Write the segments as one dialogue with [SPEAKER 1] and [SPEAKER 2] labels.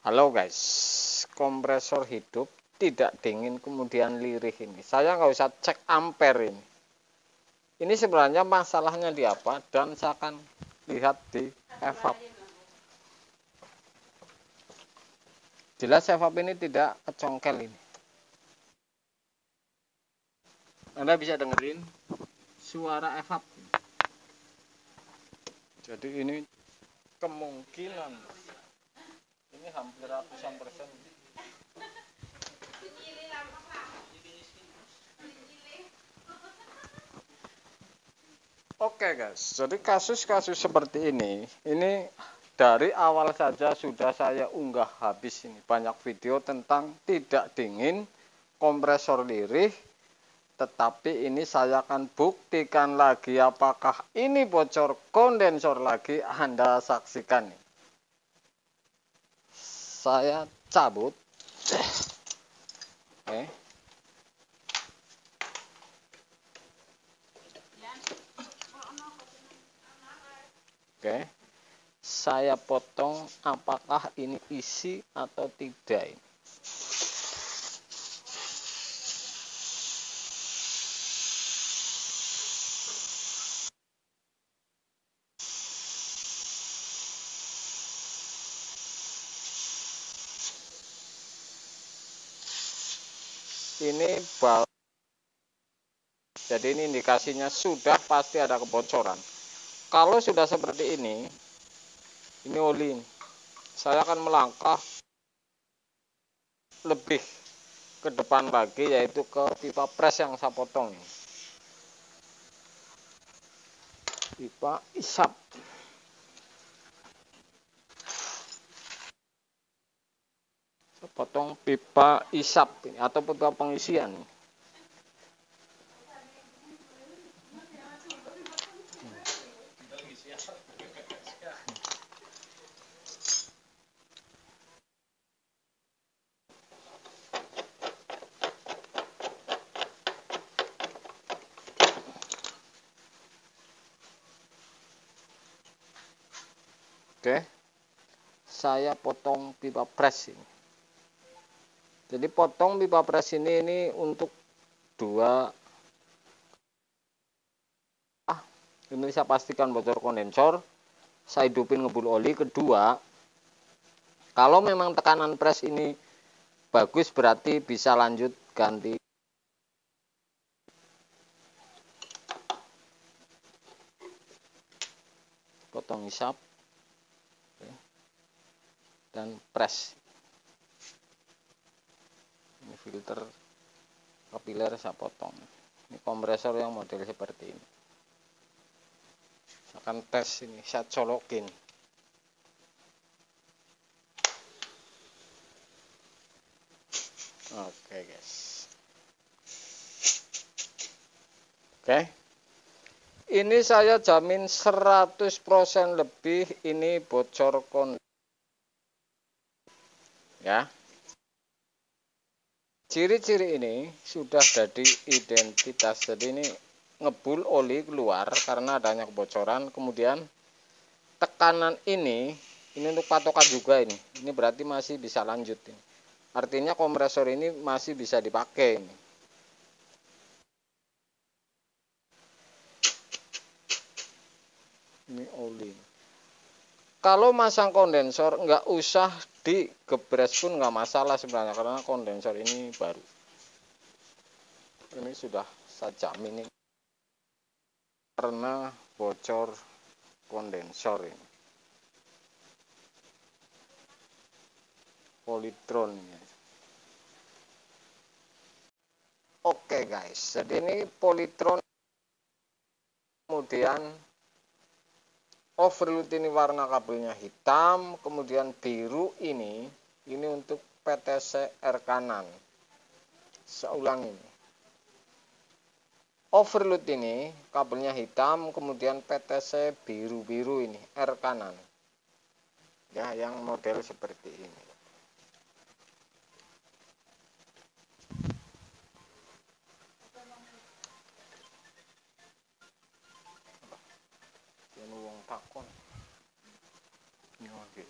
[SPEAKER 1] Halo guys, kompresor hidup tidak dingin kemudian lirih ini. Saya nggak usah cek ampere ini. Ini sebenarnya masalahnya di apa? Dan saya akan lihat di evap. Jelas evap ini tidak kecongkel ini. Anda bisa dengerin suara evap. Jadi ini kemungkinan ini hampir ratusan persen. Oke guys, jadi kasus-kasus seperti ini dari awal saja sudah saya unggah habis ini. Banyak video tentang tidak dingin, kompresor lirih, tetapi ini saya akan buktikan lagi apakah ini bocor kondensor lagi. Anda saksikan nih. Saya cabut. Oke. Oke. Saya potong apakah ini isi atau tidak ini. Ini bal. Jadi ini indikasinya sudah pasti ada kebocoran. Kalau sudah seperti ini oli. Saya akan melangkah lebih ke depan lagi, yaitu ke pipa pres yang saya potong. Pipa isap. Saya potong pipa isap ini, atau pipa pengisian. Oke, saya potong pipa pres ini. Jadi potong pipa pres ini untuk dua. Ini saya pastikan bocor kondensor. Saya hidupin ngebul oli. Kedua, kalau memang tekanan pres ini bagus, berarti bisa lanjut ganti. Potong isap dan pres. Ini filter kapiler saya potong. Ini kompresor yang model seperti ini. Saya akan tes ini, saya colokin. Oke guys. Oke. Ini saya jamin 100% lebih ini bocor kondensor. Ya. Ciri-ciri ini sudah jadi identitas. Jadi ini ngebul oli keluar karena adanya kebocoran. Kemudian tekanan ini untuk patokan juga ini. Ini berarti masih bisa lanjut ini. Artinya kompresor ini masih bisa dipakai ini. Ini oli. Kalau masang kondensor nggak usah digebres pun nggak masalah sebenarnya, karena kondensor ini baru. Ini sudah saya jamin ini karena bocor kondensor ini. Polytron ini. Oke guys, jadi ini polytron, kemudian overload ini warna kabelnya hitam, kemudian biru ini untuk PTC R kanan. Saya ulang ini. Overload ini kabelnya hitam, kemudian PTC biru-biru ini R kanan. Ya, yang model seperti ini. Ini wong takon. Oke.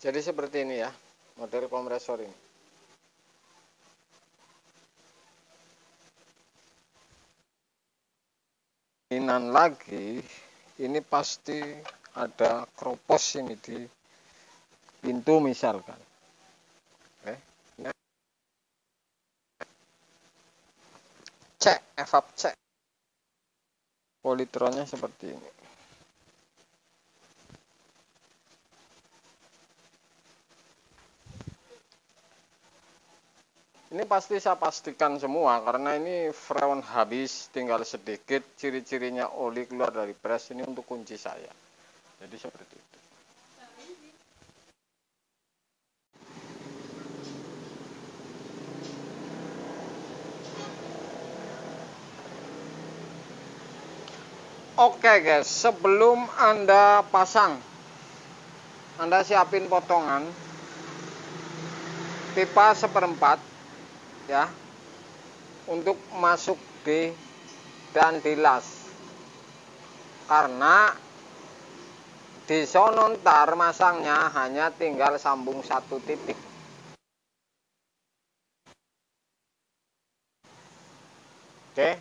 [SPEAKER 1] Jadi seperti ini ya model kompresor ini. Inan lagi ini pasti ada kropos ini di pintu misalkan. Oke. Cek evap cek politronnya seperti ini. Ini pasti saya pastikan semua karena ini freon habis, tinggal sedikit. Ciri-cirinya oli keluar dari pres ini untuk kunci saya. Jadi seperti itu. Oke guys, sebelum Anda pasang, Anda siapin potongan pipa 1/4 ya, untuk masuk di dan dilas, karena di sono ntar masangnya hanya tinggal sambung 1 titik. Oke,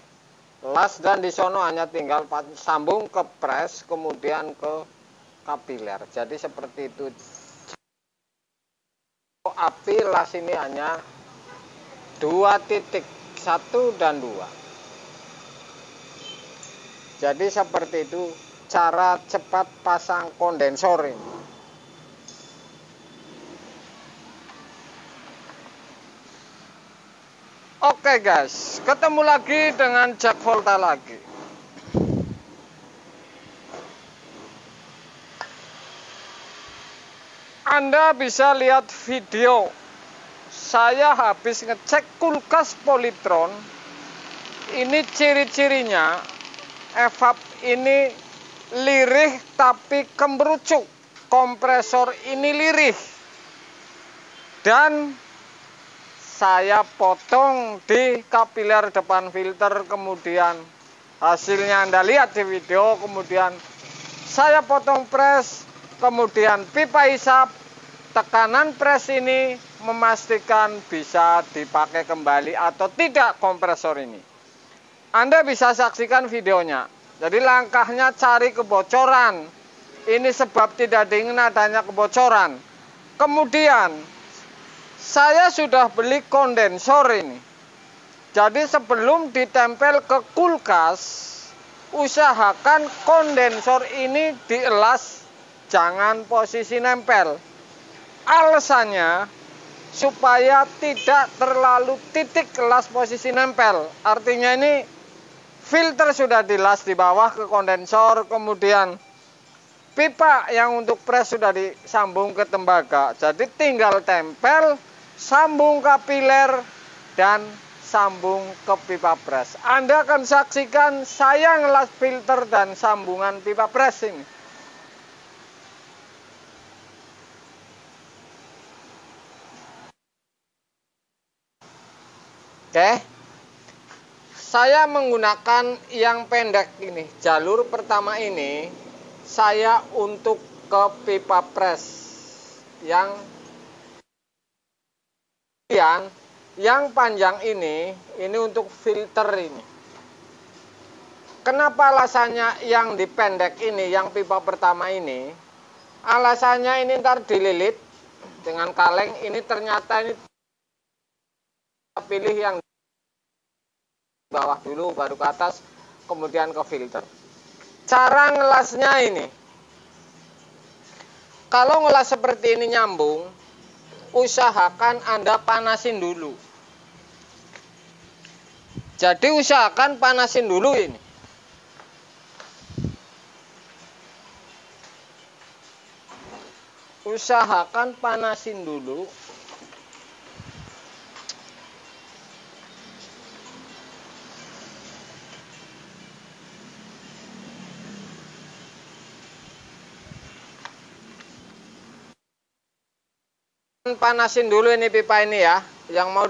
[SPEAKER 1] las dan di sono hanya tinggal sambung ke pres kemudian ke kapiler. Jadi seperti itu. Api las ini hanya 2 titik, 1 dan 2. Jadi seperti itu cara cepat pasang kondensor ini. Oke guys, ketemu lagi dengan Jack Volta lagi. Anda bisa lihat video saya habis ngecek kulkas Polytron. Ini ciri-cirinya evap ini lirih tapi kemerucuk. Kompresor ini lirih. Dan saya potong di kapiler depan filter, kemudian hasilnya Anda lihat di video, kemudian saya potong pres, kemudian pipa hisap, tekanan pres ini memastikan bisa dipakai kembali atau tidak kompresor ini. Anda bisa saksikan videonya. Jadi langkahnya cari kebocoran. Ini sebab tidak diingin adanya kebocoran. Kemudian saya sudah beli kondensor ini. Jadi sebelum ditempel ke kulkas, usahakan kondensor ini dielas, jangan posisi nempel. Alasannya supaya tidak terlalu titik las posisi nempel. Artinya ini filter sudah dilas di bawah ke kondensor, kemudian pipa yang untuk pres sudah disambung ke tembaga. Jadi tinggal tempel, sambung kapiler, dan sambung ke pipa pres. Anda akan saksikan saya ngelas filter dan sambungan pipa pres ini. Oke, saya menggunakan yang pendek ini. Jalur pertama ini saya untuk ke pipa pres. Yang panjang ini untuk filter ini. Kenapa alasannya yang dipendek ini, yang pipa pertama ini? Alasannya ini ntar dililit dengan kaleng. Ini ternyata ini pilih yang bawah dulu baru ke atas, kemudian ke filter. Cara ngelasnya ini, kalau ngelas seperti ini nyambung, usahakan Anda panasin dulu. Jadi usahakan panasin dulu ini. Usahakan panasin dulu. Panasin dulu ini pipa ini ya, yang mau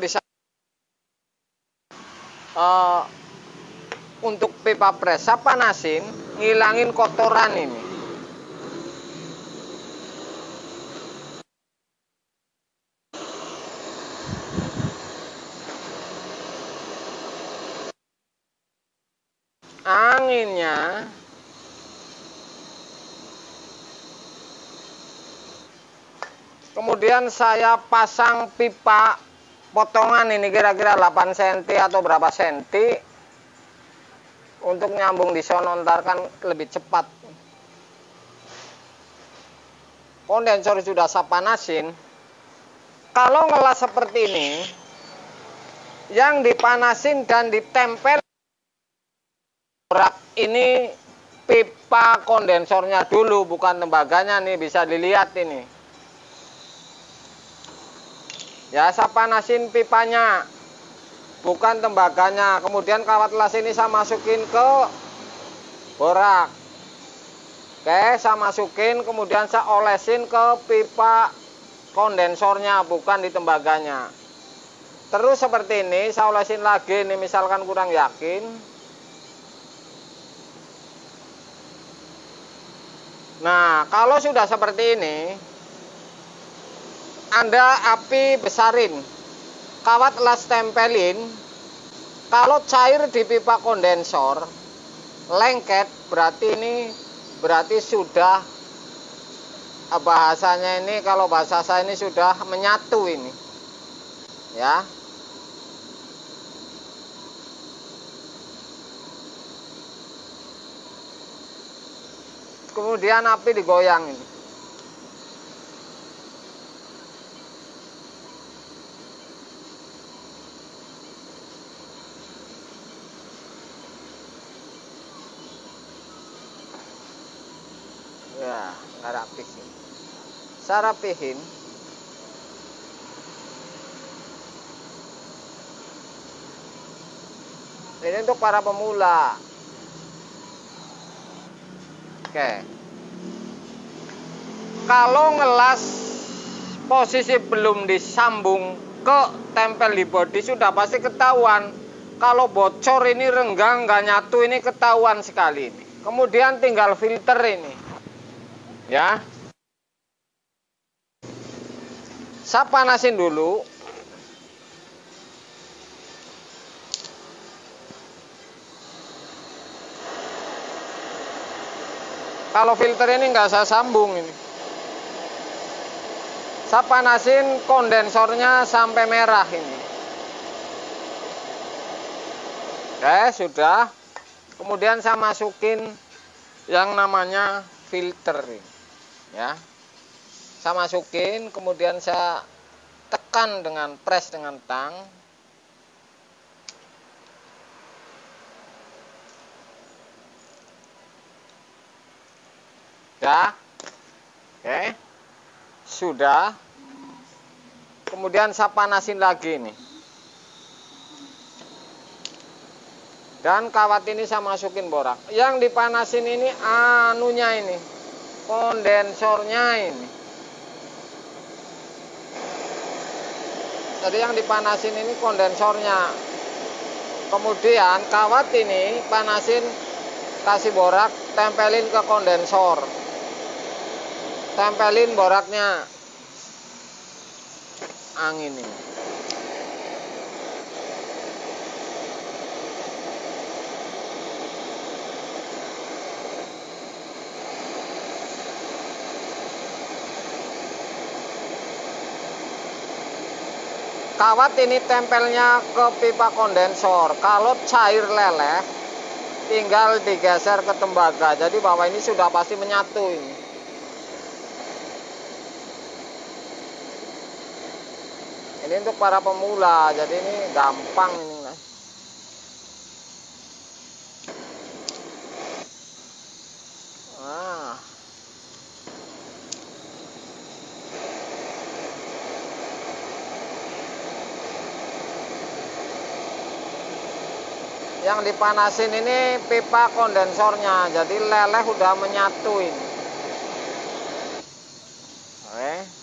[SPEAKER 1] untuk pipa pres, saya panasin, ngilangin kotoran ini. anginnya kemudian saya pasang pipa potongan ini kira-kira 8 cm atau berapa senti untuk nyambung di sono, ntar kan lebih cepat. Kondensor sudah saya panasin. Kalau ngelas seperti ini, yang dipanasin dan ditempel ini pipa kondensornya dulu, bukan tembaganya nih, bisa dilihat ini. Ya, saya panasin pipanya, bukan tembaganya. Kemudian kawat las ini saya masukin ke borak. Oke, saya masukin, kemudian saya olesin ke pipa kondensornya, bukan di tembaganya. Terus seperti ini, saya olesin lagi, ini misalkan kurang yakin. Nah, kalau sudah seperti ini, Anda api besarin, kawat las tempelin. Kalau cair di pipa kondensor lengket, berarti sudah, bahasanya ini, kalau bahasa saya ini sudah menyatu ini, ya. Kemudian api digoyang ini. Ya, nggak rapihin. Saya rapihin. Ini untuk para pemula. Oke. Kalau ngelas posisi belum disambung ke tempel di bodi, sudah pasti ketahuan. Kalau bocor ini renggang, nggak nyatu, ini ketahuan sekali ini. Kemudian tinggal filter ini. Ya, saya panasin dulu. Kalau filter ini nggak saya sambung ini. Saya panasin kondensornya sampai merah ini. Oke, sudah. Kemudian saya masukin yang namanya filter ini. Ya, saya masukin, kemudian saya tekan dengan press dengan tang. Ya, oke, sudah. Kemudian saya panasin lagi nih, dan kawat ini saya masukin borak. Yang dipanasin ini anunya ini, kondensornya ini. Tadi yang dipanasin ini kondensornya. Kemudian kawat ini panasin, kasih borak, tempelin ke kondensor. Tempelin boraknya. Angin ini. Kawat ini tempelnya ke pipa kondensor. Kalau cair leleh, tinggal digeser ke tembaga. Jadi bawah ini sudah pasti menyatu ini. Ini untuk para pemula, jadi ini gampang ini. Nah, yang dipanasin ini pipa kondensornya, jadi leleh udah menyatu ini. Oke.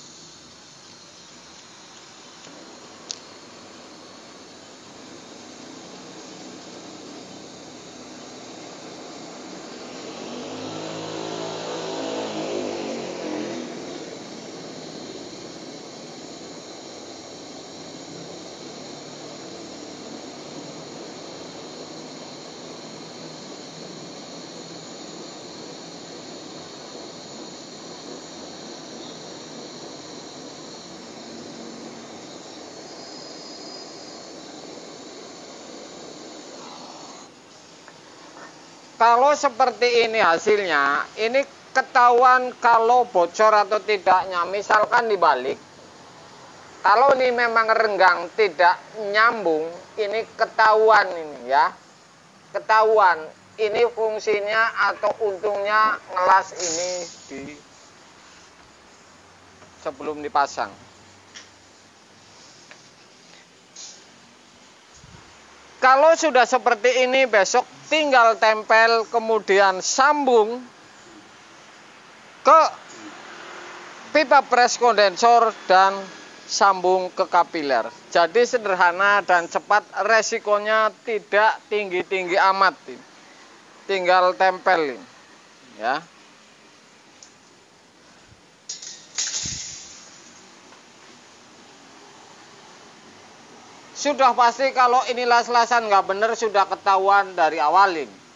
[SPEAKER 1] Kalau seperti ini hasilnya, ini ketahuan kalau bocor atau tidaknya. Misalkan dibalik, kalau ini memang renggang tidak nyambung, ini ketahuan ini ya. Ketahuan ini fungsinya atau untungnya ngelas ini di sebelum dipasang. Kalau sudah seperti ini, besok tinggal tempel, kemudian sambung ke pipa pres kondensor dan sambung ke kapiler. Jadi sederhana dan cepat, resikonya tidak tinggi-tinggi amat. Tinggal tempel ya. Sudah pasti kalau ini las-lasan nggak bener, sudah ketahuan dari awal ini.